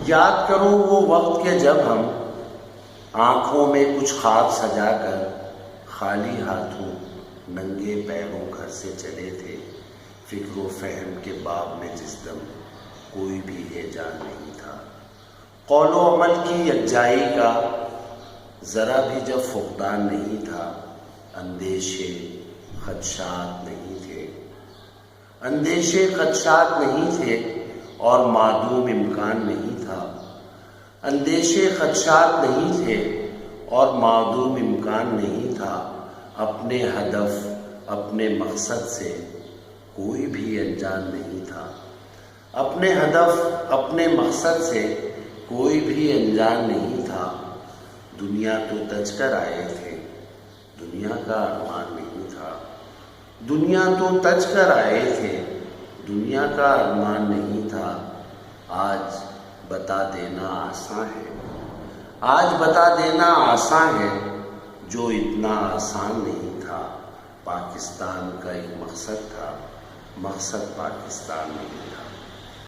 یاد کرو وہ وقت کے جب ہم آنکھوں میں کچھ خواب سجا کر خالی ہاتھوں ننگے پیروں گھر سے چلے تھے، فکر و فہم کے باب میں جس دم کوئی بھی ہیجان نہیں تھا، قول و عمل کی یکجائی کا ذرا بھی جب فقدان نہیں تھا، اندیشے خدشات نہیں تھے، اندیشے خدشات نہیں تھے اور معدوم امکان نہیں تھا، اندیشے خدشات نہیں تھے اور معدوم امکان نہیں تھا، اپنے ہدف اپنے مقصد سے کوئی بھی انجان نہیں تھا، اپنے ہدف اپنے مقصد سے کوئی بھی انجان نہیں تھا، دنیا تو تج کر آئے تھے، دنیا کا ارمان نہیں تھا، دنیا تو تج کر آئے تھے، دنیا کا ارمان نہیں تھا، آج بتا دینا آساں ہے، آج بتا دینا آساں ہے، جو اتنا آسان نہیں تھا، پاکستان کا ایک مقصد تھا، مقصد پاکستان نہیں تھا۔